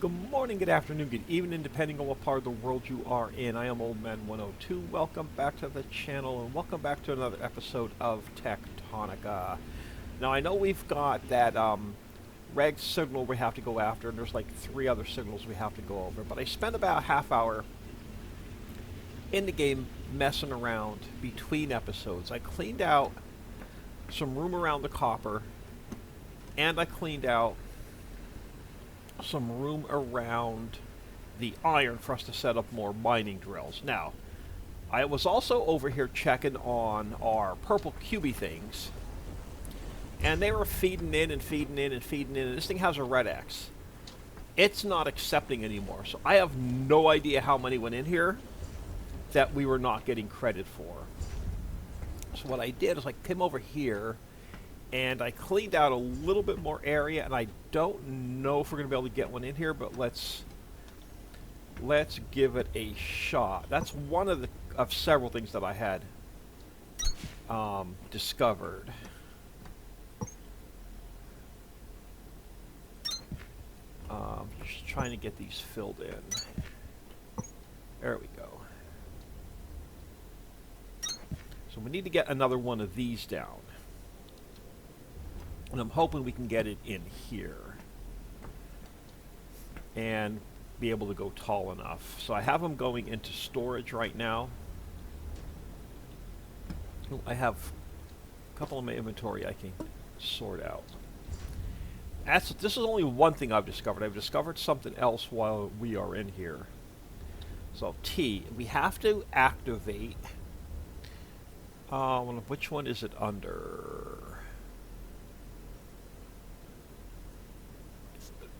Good morning, good afternoon, good evening, depending on what part of the world you are in. I am Old Man 102. Welcome back to the channel, and welcome back to another episode of Techtonica. Now, I know we've got that reg signal we have to go after, and there's like 3 other signals we have to go over. But I spent about a half hour in the game messing around between episodes. I cleaned out some room around the copper, and I cleaned out some room around the iron for us to set up more mining drills. Now, I was also over here checking on our purple cubey things, and they were feeding in and feeding in and feeding in, and this thing has a red X. It's not accepting anymore, so I have no idea how many went in here that we were not getting credit for. So what I did is I came over here and I cleaned out a little bit more area, and I don't know if we're going to be able to get one in here, but let's give it a shot. That's one of several things that I had discovered. Just trying to get these filled in. There we go. So we need to get another one of these down. And I'm hoping we can get it in here and be able to go tall enough. So I have them going into storage right now. I have a couple in my inventory I can sort out. This is only one thing I've discovered. I've discovered something else while we are in here. So T, we have to activate. Which one is it under?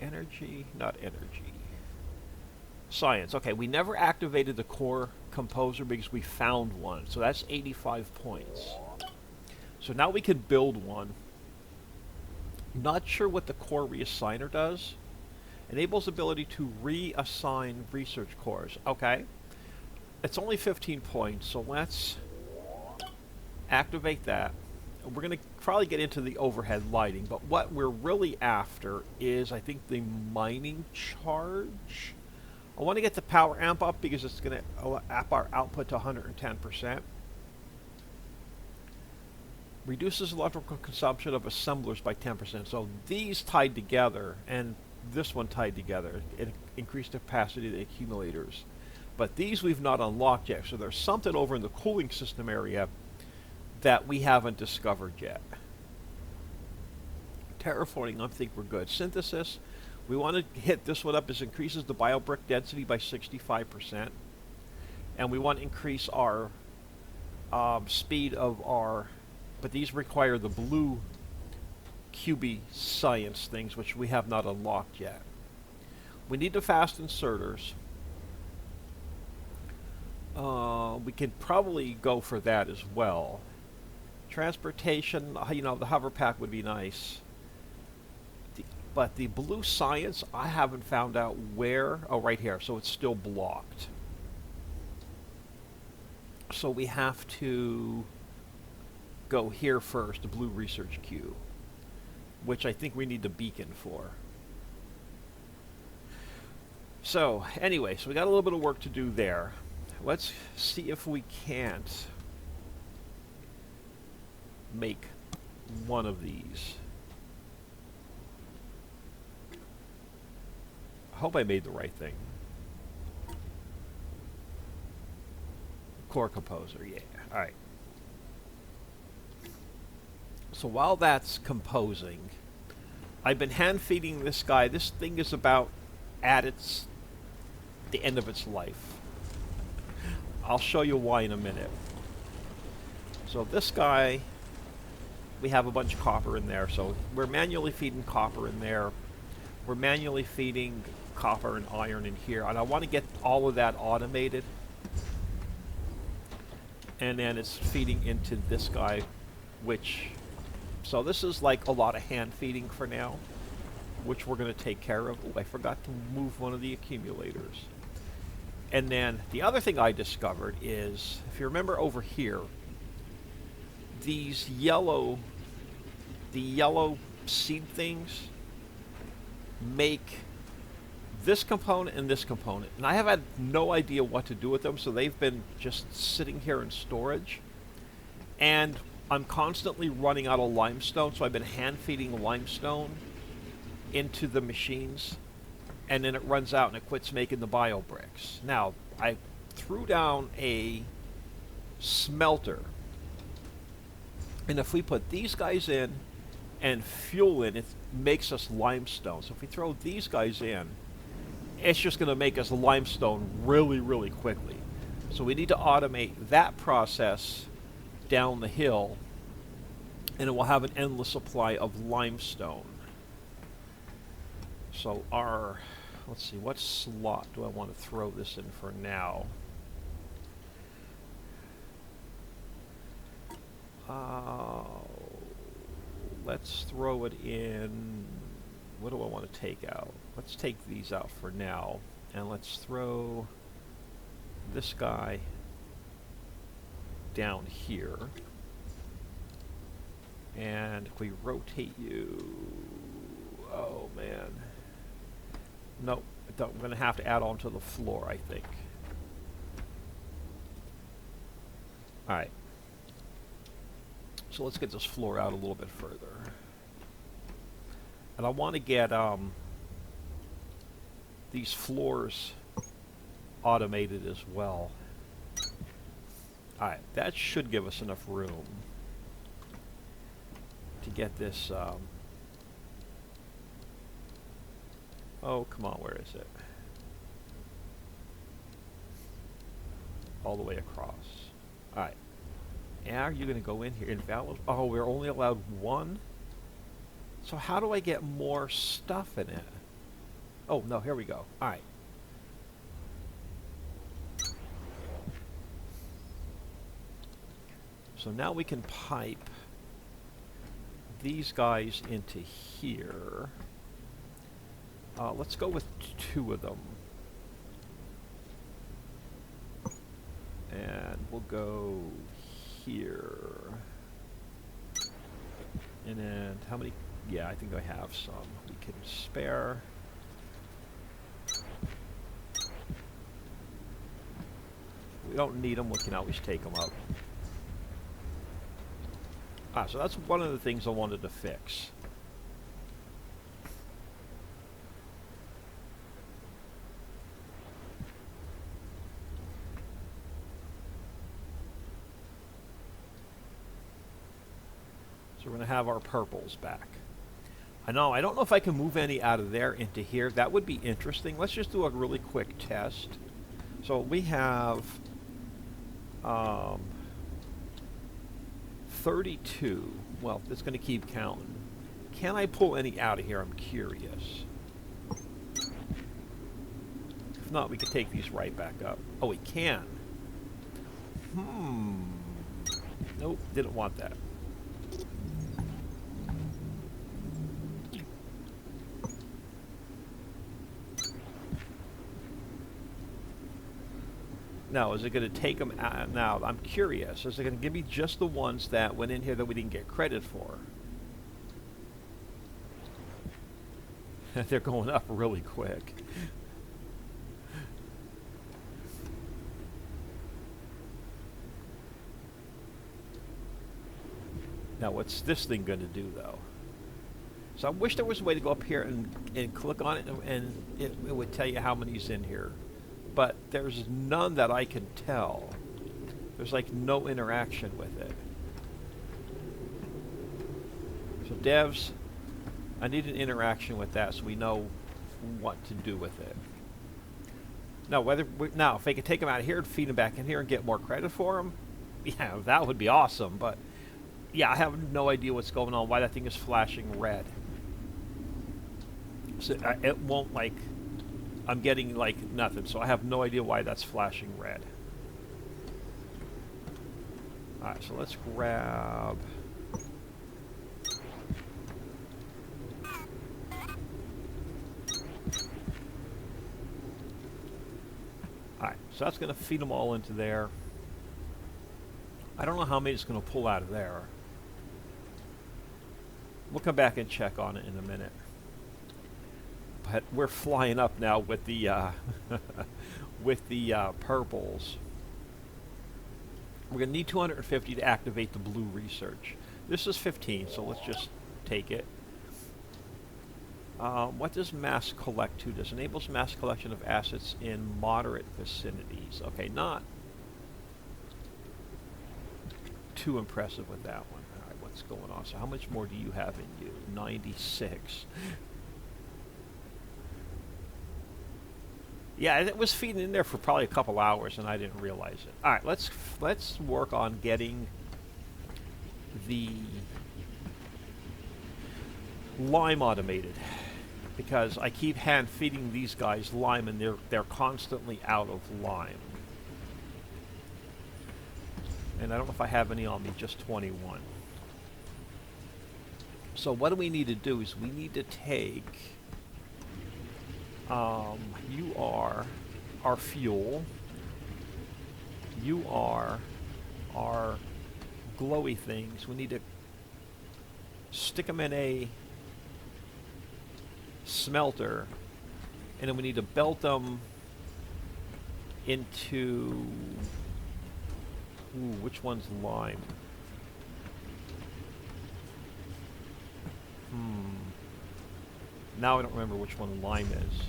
Energy, not energy. Science. Okay, we never activated the core composer because we found one. So that's 85 points. So now we can build one. Not sure what the core reassigner does. Enables ability to reassign research cores. Okay. It's only 15 points, so let's activate that. We're going to probably get into the overhead lighting, but what we're really after is, I think, the mining charge. I want to get the power amp up because it's going to up our output to 110%. Reduces electrical consumption of assemblers by 10%. So these tied together, and this one tied together, it increased the capacity of the accumulators. But these we've not unlocked yet, so there's something over in the cooling system area that we haven't discovered yet. Terraforming, I think we're good. Synthesis, we want to hit this one up. This increases the biobrick density by 65%. And we want to increase our speed of our... But these require the blue QB science things, which we have not unlocked yet. We need the fast inserters. We can probably go for that as well. Transportation, the hover pack would be nice. But the blue science, I haven't found out where. Oh, right here. So it's still blocked. So we have to go here first, the blue research queue, which I think we need the beacon for. So, anyway, so we got a little bit of work to do there. Let's see if we can't make one of these. I hope I made the right thing. Core composer, yeah. Alright. So while that's composing, I've been hand feeding this guy. This thing is about at the end of its life. I'll show you why in a minute. So this guy, we have a bunch of copper in there, so we're manually feeding copper in there. We're manually feeding copper and iron in here, and I want to get all of that automated. And then it's feeding into this guy, which... So this is like a lot of hand feeding for now, which we're going to take care of. Oh, I forgot to move one of the accumulators. And then the other thing I discovered is, if you remember over here, these yellow seed things make this component and this component. And I have had no idea what to do with them, so they've been just sitting here in storage. And I'm constantly running out of limestone, so I've been hand feeding limestone into the machines, and then it runs out and it quits making the bio bricks. Now, I threw down a smelter, and if we put these guys in and fuel in, it makes us limestone. So if we throw these guys in, it's just going to make us limestone really, really quickly. So we need to automate that process down the hill, and it will have an endless supply of limestone. So our, let's see, what slot do I want to throw this in for now? Let's throw it in, what do I want to take out? Let's take these out for now, and let's throw this guy down here. And if we rotate you, oh man. Nope, I'm going to have to add on to the floor, I think. Alright. So let's get this floor out a little bit further. And I want to get these floors automated as well. Alright, that should give us enough room to get this... oh, come on, where is it? All the way across. Alright. And are you going to go in here? Invalid? Oh, we're only allowed one? So how do I get more stuff in it? Oh, no, here we go. Alright. So now we can pipe these guys into here. Let's go with 2 of them. And we'll go here. And then how many? Yeah, I think I have some we can spare. We don't need them, we can always take them up. So that's one of the things I wanted to fix. So we're going to have our purples back. I don't know if I can move any out of there into here. That would be interesting. Let's just do a really quick test. So we have 32. Well, it's going to keep counting. Can I pull any out of here? I'm curious. If not, we can take these right back up. Oh, we can. Nope, didn't want that. Now, is it going to take them out? Now, I'm curious. Is it going to give me just the ones that went in here that we didn't get credit for? They're going up really quick. Now, what's this thing going to do, though? So I wish there was a way to go up here and click on it, and it would tell you how many's in here. But there's none that I can tell. There's like no interaction with it. So devs, I need an interaction with that so we know what to do with it. Now, if they could take them out of here and feed them back in here and get more credit for them, yeah, that would be awesome. But yeah, I have no idea what's going on, why that thing is flashing red. So it won't like... I'm getting like nothing, so I have no idea why that's flashing red. Alright, so let's grab... Alright, so that's going to feed them all into there. I don't know how many it's going to pull out of there. We'll come back and check on it in a minute. but we're flying up now with the with the purples. We're going to need 250 to activate the blue research. This is 15, so let's just take it. What does mass collect to? This enables mass collection of assets in moderate vicinities. Okay, not too impressive with that one. All right, what's going on? So how much more do you have in you? 96. Yeah, it was feeding in there for probably a couple hours, and I didn't realize it. All right, let's work on getting the lime automated, because I keep hand feeding these guys lime, and they're constantly out of lime. And I don't know if I have any on me, just 21. So what do we need to do is we need to take, you are our fuel, you are our glowy things. We need to stick them in a smelter, and then we need to belt them into, ooh, which one's lime? Now I don't remember which one lime is.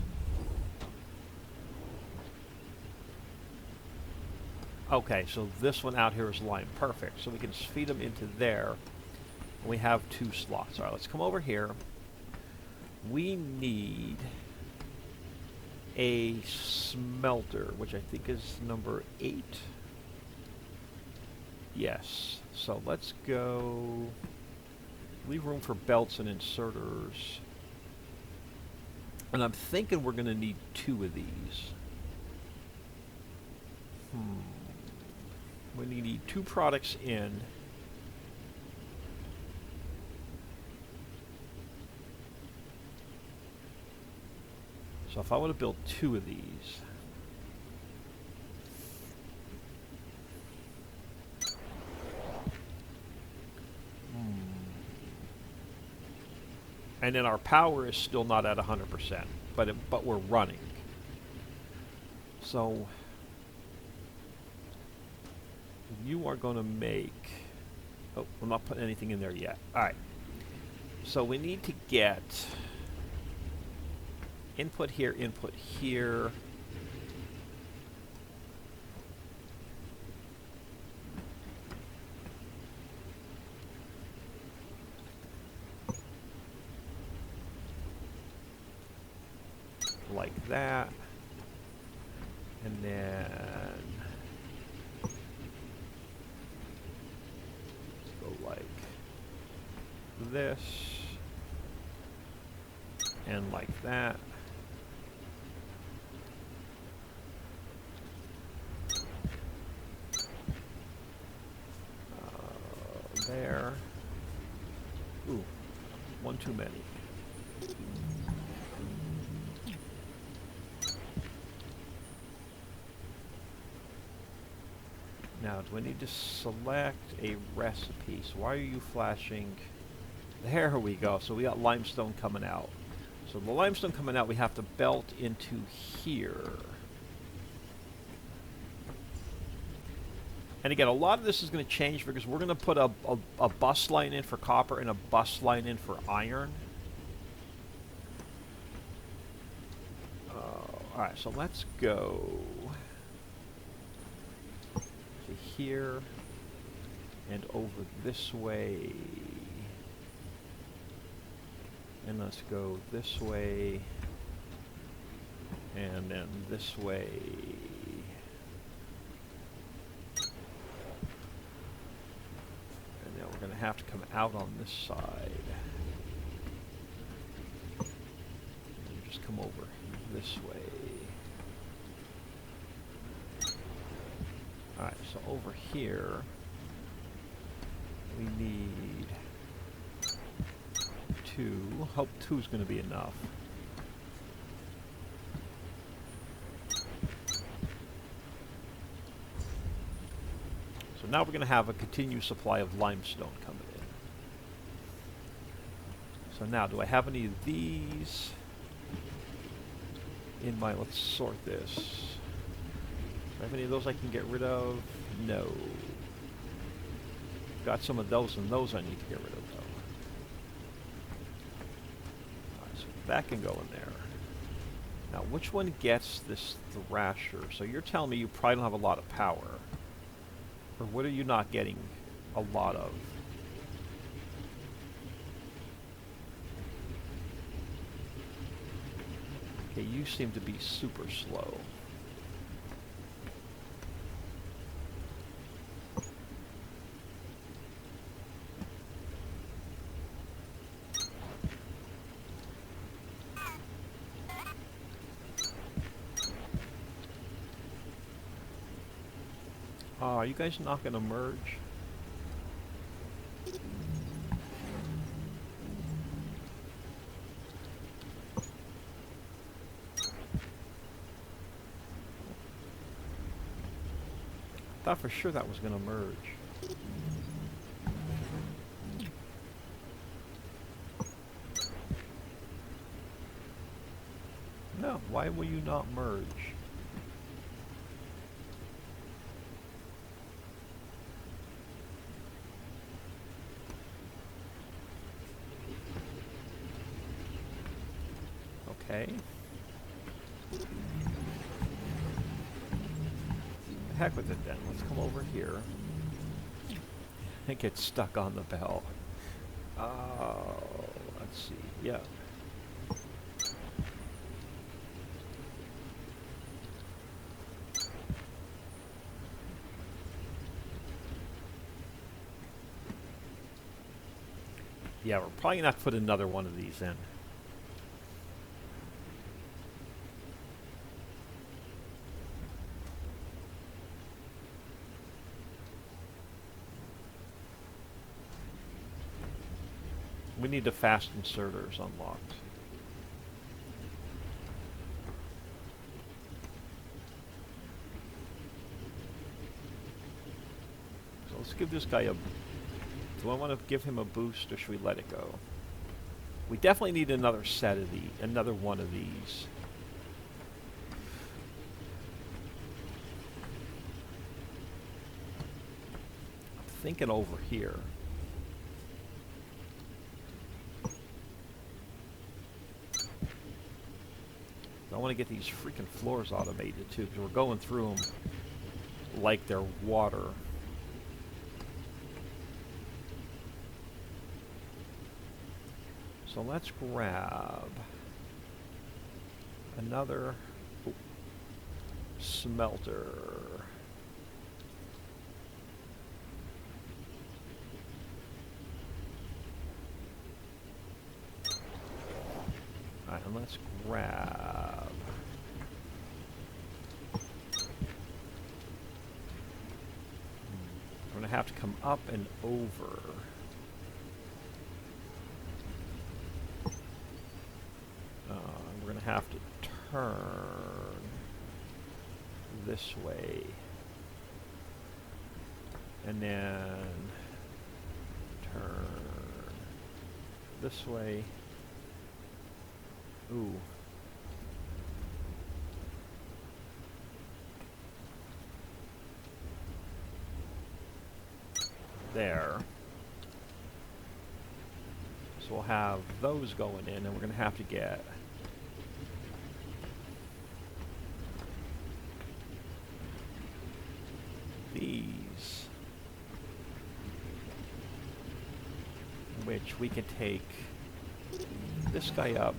Okay, so this one out here is lime. Perfect. So we can feed them into there. And we have 2 slots. All right, let's come over here. We need a smelter, which I think is number 8. Yes. So let's go. Leave room for belts and inserters. And I'm thinking we're going to need 2 of these. We need 2 products in. So if I want to build 2 of these, and then our power is still not at 100%, but we're running. So you are going to make, oh, I'm not putting anything in there yet. All right. So we need to get input here, like that, and then go like this, and like that. There. Ooh, one too many. Now, do I need to select a recipe? So why are you flashing? There we go. So we got limestone coming out. So the limestone coming out, we have to belt into here. And again, a lot of this is going to change because we're going to put a bus line in for copper and a bus line in for iron. Alright, so let's go to here and over this way. And let's go this way and then this way. We're going to have to come out on this side. And just come over this way. Alright, so over here, we need 2. Hope 2 is going to be enough. So now we're going to have a continuous supply of limestone coming in. So now, do I have any of these? in my... Let's sort this. Do I have any of those I can get rid of? No. Got some of those, and those I need to get rid of, though. Alright, so that can go in there. Now, which one gets this thrasher? So you're telling me you probably don't have a lot of power. Or what are you not getting a lot of? Okay, you seem to be super slow. Are you guys not going to merge? I thought for sure that was going to merge. No, why will you not merge? Okay. The heck with it then. Let's come over here. And get stuck on the bell. Let's see. Yeah. Yeah, we're probably gonna have to put another one of these in. We need the fast inserters unlocked. So let's give this guy a... Do I want to give him a boost, or should we let it go? We definitely need another set of another one of these. I'm thinking over here. I want to get these freaking floors automated too, because we're going through them like they're water. So let's grab another smelter. Alright, and let's grab... We're going to have to come up and over. We're going to have to turn this way. And then turn this way. Ooh. There. So we'll have those going in, and we're going to have to get these, which we can take this guy up,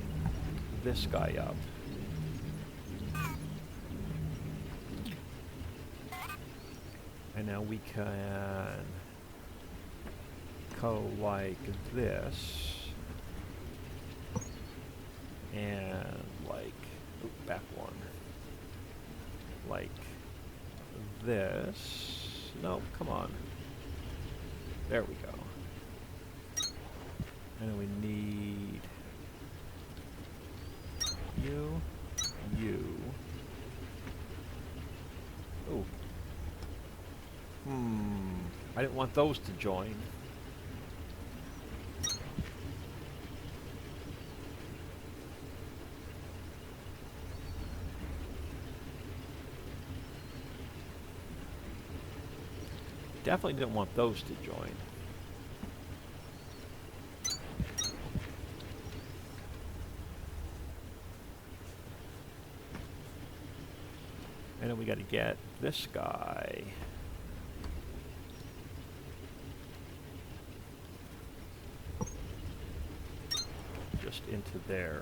this guy up. And now we can go like this, and like, back one, like this. No, come on. There we go. And then we need you. Oh. I didn't want those to join. definitely didn't want those to join. And then we got to get this guy. Just into there.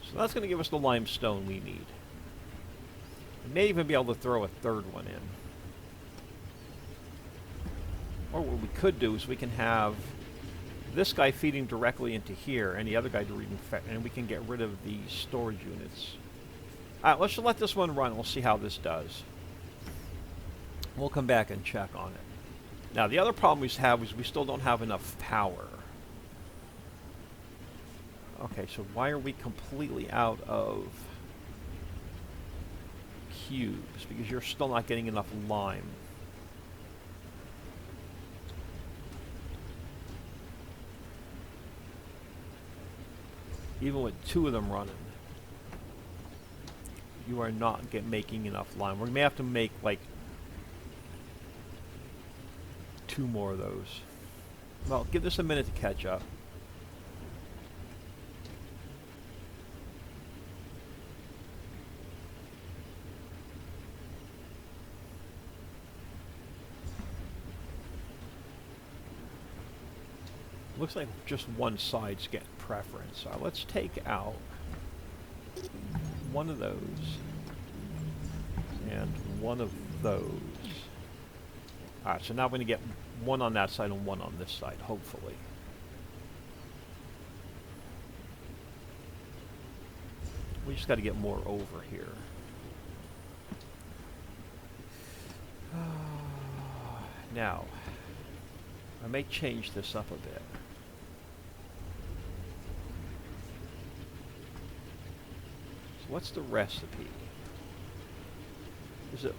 So that's going to give us the limestone we need. We may even be able to throw a third one in. Or what we could do is we can have this guy feeding directly into here, and the other guy reading, and we can get rid of the storage units. Alright, let's just let this one run. We'll see how this does. We'll come back and check on it. Now, the other problem we have is we still don't have enough power. Okay, so why are we completely out of cubes? Because you're still not getting enough lime. Even with 2 of them running, you are not making enough lime. We may have to make like 2 more of those. Well, give this a minute to catch up. Looks like just one side's getting preference. So let's take out one of those and one of those. Alright, so now we're going to get one on that side and one on this side, hopefully. We just got to get more over here. Now, I may change this up a bit. So what's the recipe? Is it...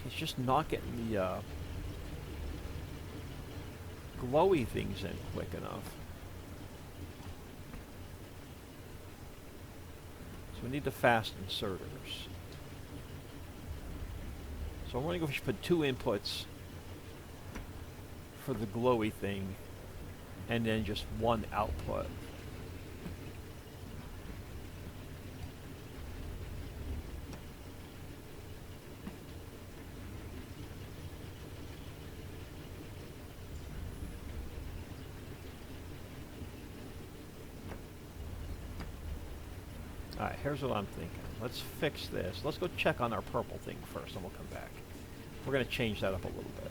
It's just not getting the glowy things in quick enough. So we need the fast inserters. So I'm wondering if we should put 2 inputs for the glowy thing and then just 1 output. Alright, here's what I'm thinking. Let's fix this. Let's go check on our purple thing first, and we'll come back. We're going to change that up a little bit.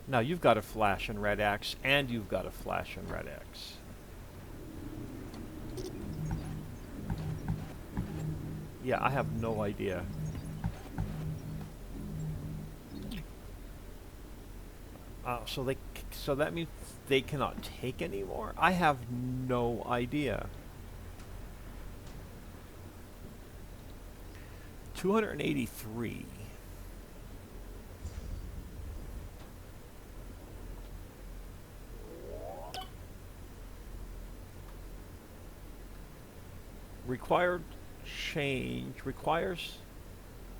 Now, you've got a flash and red X, and you've got a flash and red X. Yeah, I have no idea. So that means they cannot take anymore? I have no idea. 283. Requires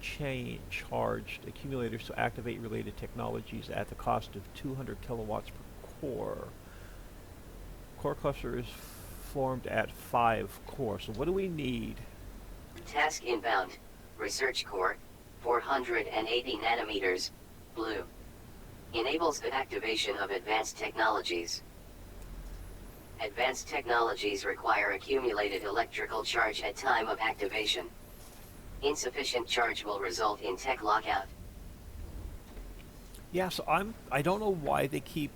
charged accumulators to activate related technologies at the cost of 200 kilowatts per core. Core cluster is formed at 5 cores. So what do we need? Task inbound. Research core, 480 nanometers, blue. Enables the activation of advanced technologies. Advanced technologies require accumulated electrical charge at time of activation. Insufficient charge will result in tech lockout. Yeah, so I don't know why they keep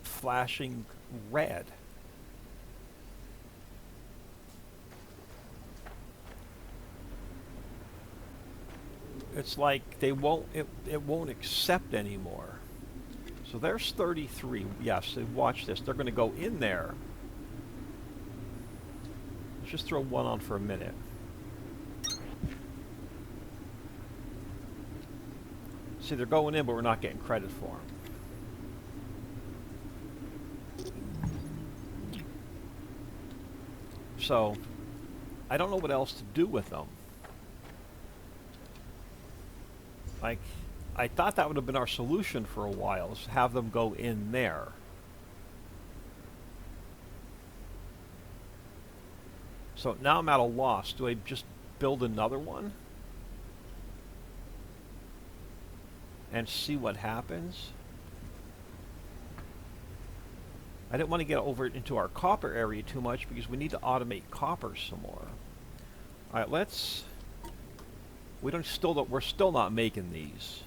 flashing red. It's like they won't it won't accept anymore. So there's 33. Yes, so watch this. They're going to go in there. Let's just throw one on for a minute. See, they're going in, but we're not getting credit for them. So, I don't know what else to do with them. Like, I thought that would have been our solution for a while, is have them go in there. So now I'm at a loss. Do I just build another one? And see what happens? I didn't want to get over into our copper area too much because we need to automate copper some more. Alright, let's... we're still not making these.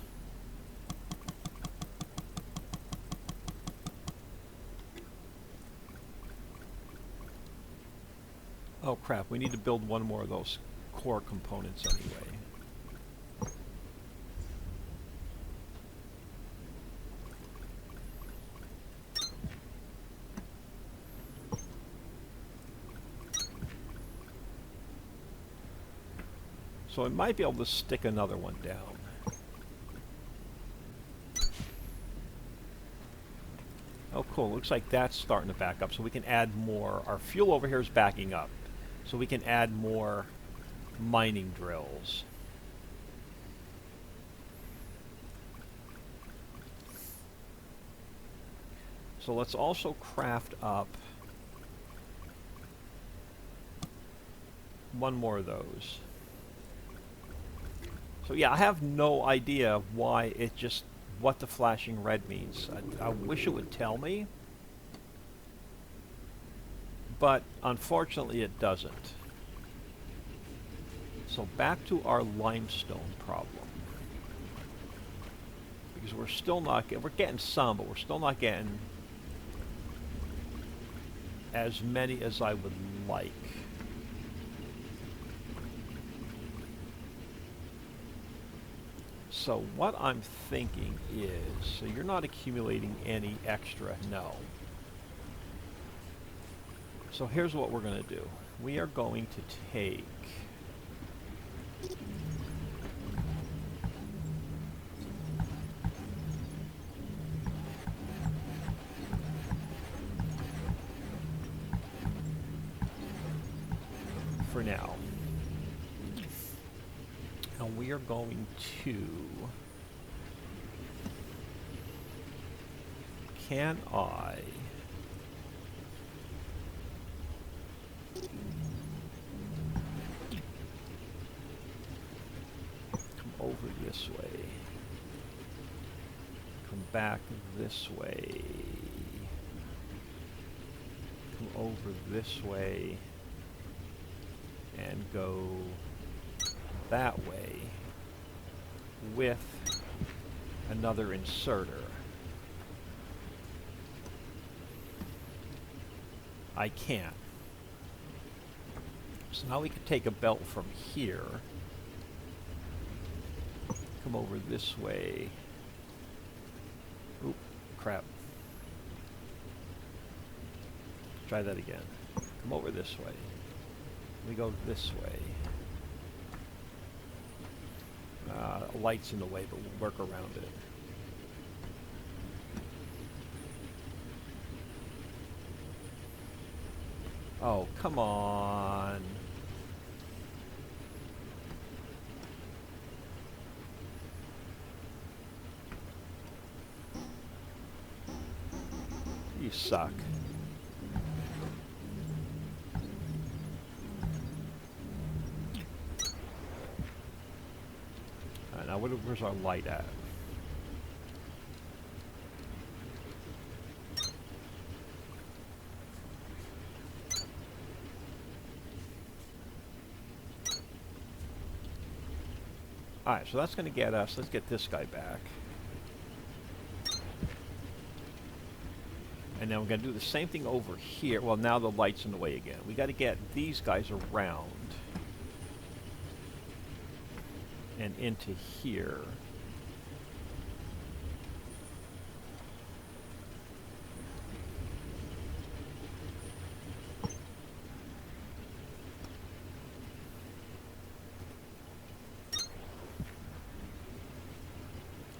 Oh crap, we need to build one more of those core components anyway. So I might be able to stick another one down. Oh cool, looks like that's starting to back up, so we can add more. Our fuel over here is backing up, so we can add more mining drills. So let's also craft up one more of those. So yeah, I have no idea why what the flashing red means. I wish it would tell me, but unfortunately it doesn't. So back to our limestone problem. Because we're still not we're getting some, but we're still not getting as many as I would like. So what I'm thinking is, so you're not accumulating any extra, no. So here's what we're going to do. We are going to take for now. And we are going to... Can I... come over this way? Come back this way? Come over this way? And go that way with another inserter. I can't. So now we could take a belt from here, come over this way. Oop, crap. Try that again. Come over this way. We go this way. A light's in the way, but we'll work around it. Oh, come on. You suck. Now, where's our light at? Alright, so that's going to get us... Let's get this guy back. And then we're going to do the same thing over here. Well, now the light's in the way again. We got to get these guys around. And into here.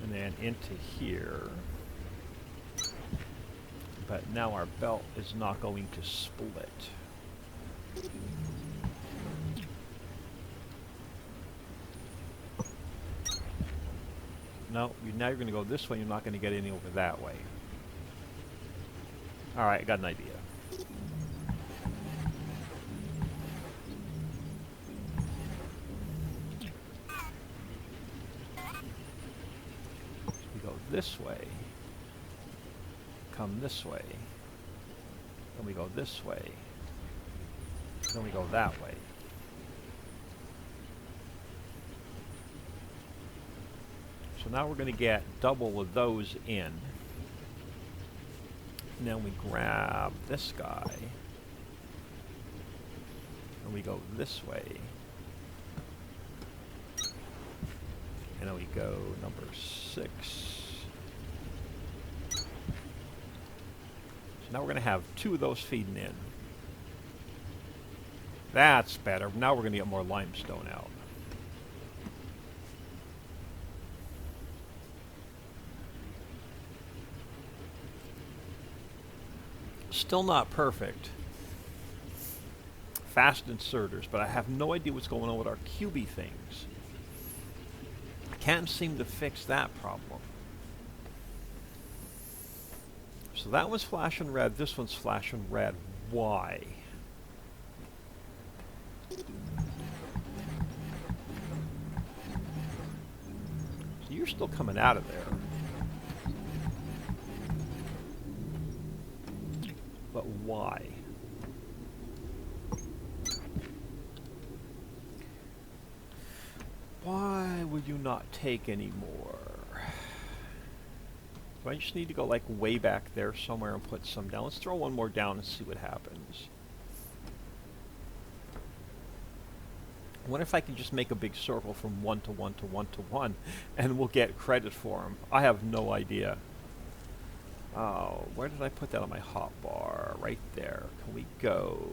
And and into here. But now our belt is not going to split. No, now you're going to go this way. You're not going to get any over that way. All right, I got an idea. We go this way. Come this way. Then we go this way. Then we go that way. So now we're going to get double of those in. And then we grab this guy. And we go this way. And then we go number 6. So now we're going to have 2 of those feeding in. That's better. Now we're going to get more limestone out. Still not perfect. Fast inserters, but I have no idea what's going on with our QB things. I can't seem to fix that problem. So that one's flashing red, this one's flashing red. Why? So you're still coming out of there. But why? Why would you not take any more? Do I just need to go like way back there somewhere and put some down? Let's throw one more down and see what happens. What if I can just make a big circle from 1 to 1 to 1 to 1 and we'll get credit for them? I have no idea. Oh, where did I put that on my hotbar? Right there. Can we go?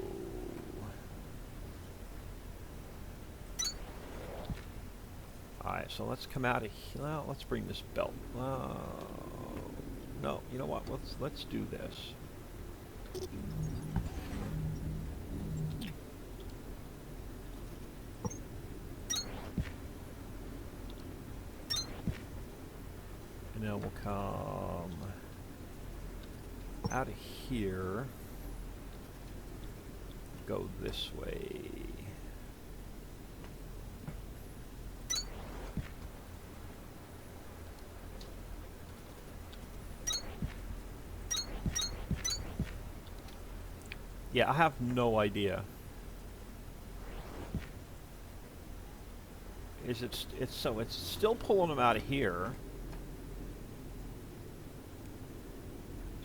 Alright, so let's come out of here. Well, let's bring this belt. No, you know what? Let's do this. And then we'll come out of here, go this way. Yeah, I have no idea. It's still pulling them out of here.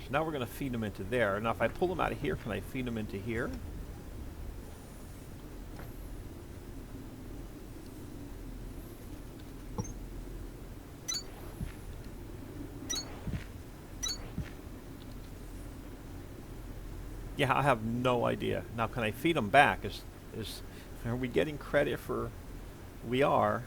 Now we're going to feed them into there. Now if I pull them out of here, can I feed them into here? Yeah, I have no idea. Now can I feed them back? Are we getting credit for... We are.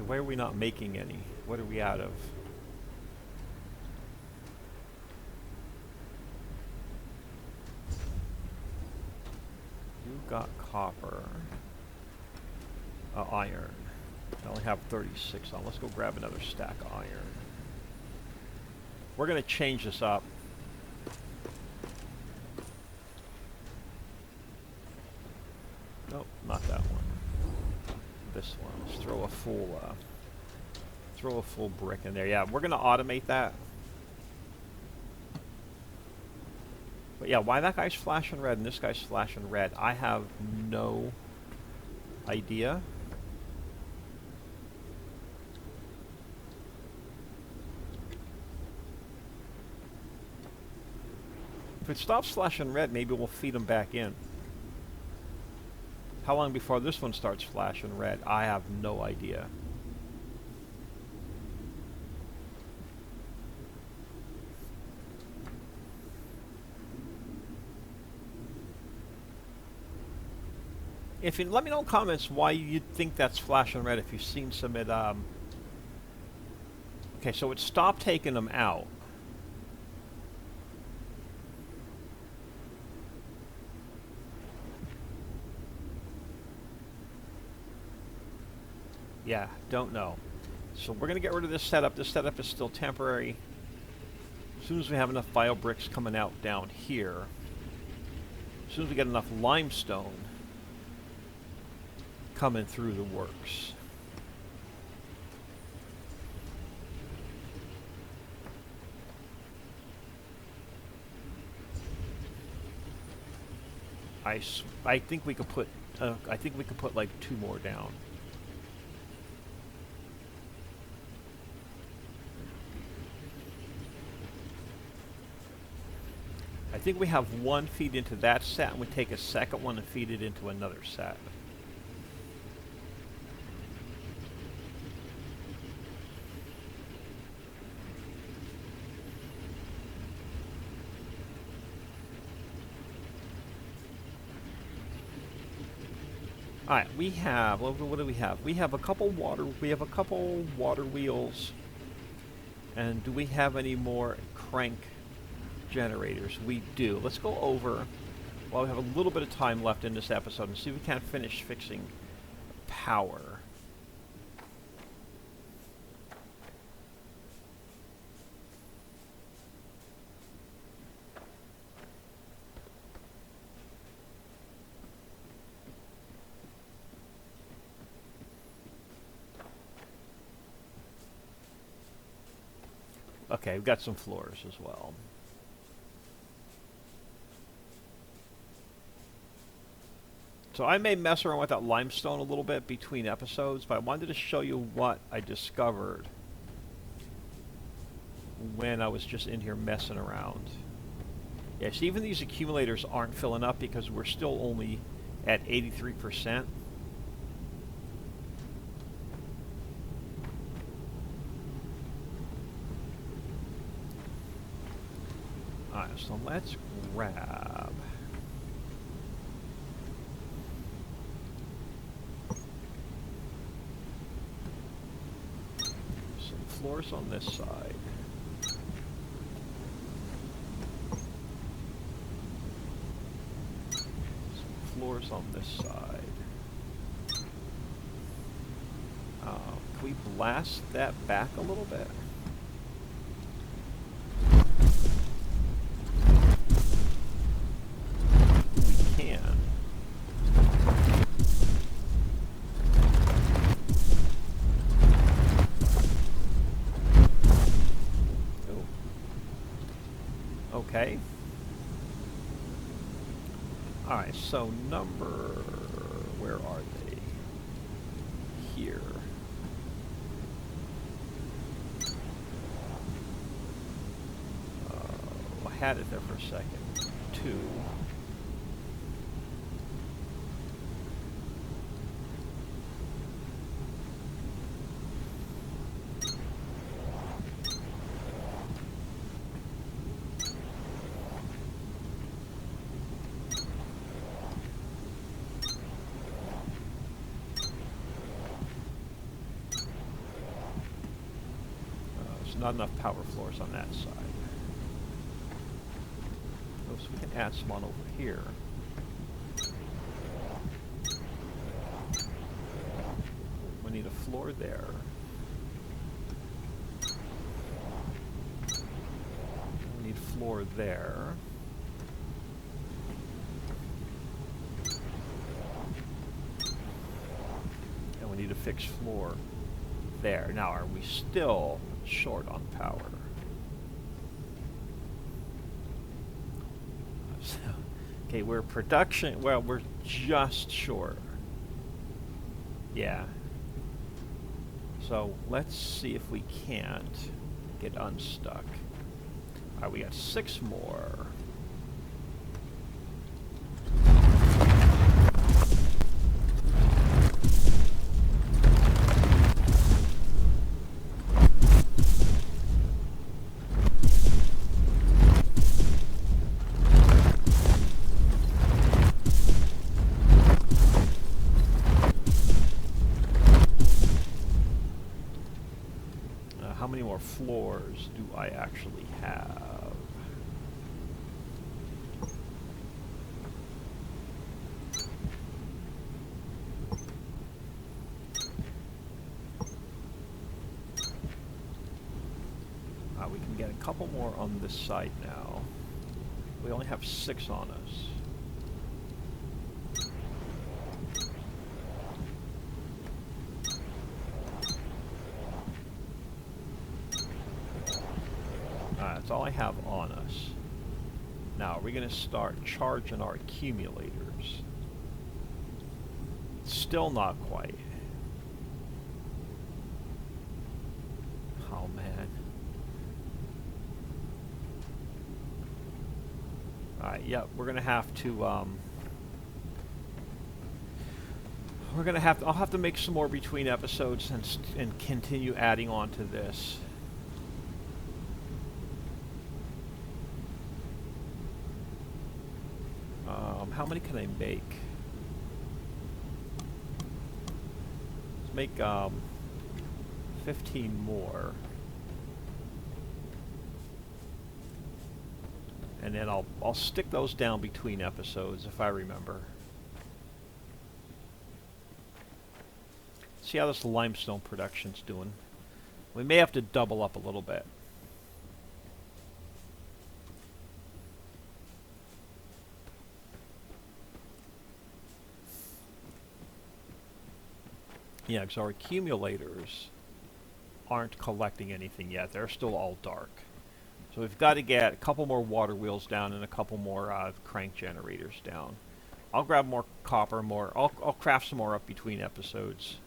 Why are we not making any? What are we out of? You got copper. Iron. I only have 36 on. Let's go grab another stack of iron. We're going to change this up. Nope, not that one. This one. Let's throw a full brick in there. Yeah, we're gonna automate that. But yeah, why that guy's flashing red and this guy's flashing red, I have no idea. If it stops flashing red, maybe we'll feed them back in. How long before this one starts flashing red? I have no idea. If you let me know in comments why you think that's flashing red, if you've seen some it okay, so it stopped taking them out. Yeah, don't know. So we're gonna get rid of this setup. This setup is still temporary. As soon as we have enough bio bricks coming out down here, as soon as we get enough limestone coming through the works. I think we could put like 2 more down. I think we have one feed into that set, and we take a second one and feed it into another set. All right, we have what do we have? We have a couple water wheels. And do we have any more crank generators? We do. Let's go over, while we have a little bit of time left in this episode, and see if we can't finish fixing power. Okay, we've got some floors as well. So I may mess around with that limestone a little bit between episodes, but I wanted to show you what I discovered when I was just in here messing around. Yes, even these accumulators aren't filling up because we're still only at 83%. Alright, so let's grab some floors on this side. Some floors on this side. Can we blast that back a little bit? Okay. Alright, so where are they? Here. I had it there for a second. 2. Not enough power floors on that side. Oh, so we can add some on over here. We need a floor there. We need a floor there. And we need a fixed floor there. Now, are we still short on power? Okay, we're production, well, we're just short. Yeah. So let's see if we can't get unstuck. Alright, we got 6 more. floors do I actually have? We can get a couple more on this side now. We only have 6 on us. That's all I have on us. Now, we're going to start charging our accumulators. Still not quite. Oh, man. Alright, yep, we're going to have to, I'll have to make some more between episodes and continue adding on to this. How many can I make? Let's make 15 more. And then I'll stick those down between episodes if I remember. See how this limestone production's doing. We may have to double up a little bit. Yeah, because our accumulators aren't collecting anything yet. They're still all dark. So we've got to get a couple more water wheels down and a couple more crank generators down. I'll grab more copper, I'll craft some more up between episodes.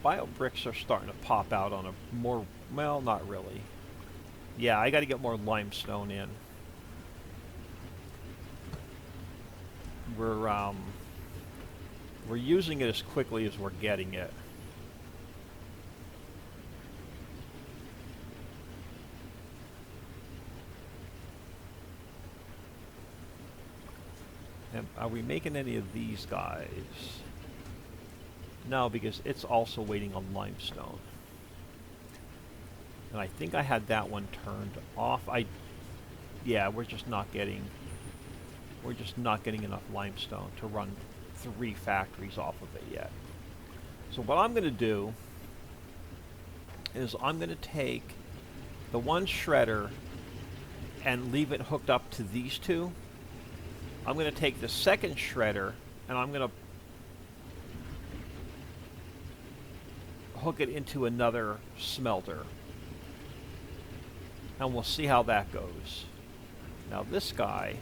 Bio bricks are starting to pop out on a more, well, not really. Yeah, I got to get more limestone in. We're using it as quickly as we're getting it. And are we making any of these guys? No, because it's also waiting on limestone. And I think I had that one turned off. Yeah, we're just not getting enough limestone to run 3 factories off of it yet. So what I'm going to do is I'm going to take the one shredder and leave it hooked up to these 2. I'm going to take the second shredder and I'm going to hook it into another smelter. And we'll see how that goes. Now this guy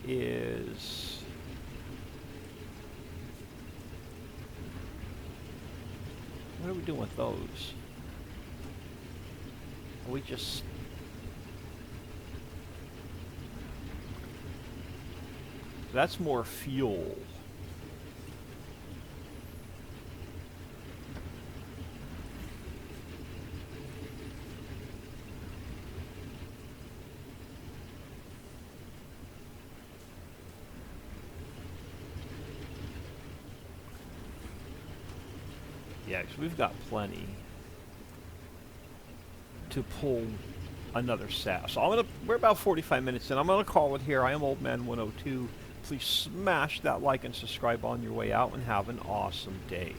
is... What are we doing with those? Are we just... That's more fuel. Yeah, because we've got plenty to pull another set. So we're about 45 minutes in. I'm gonna call it here. I am Old Man 102. Please smash that like and subscribe on your way out and have an awesome day.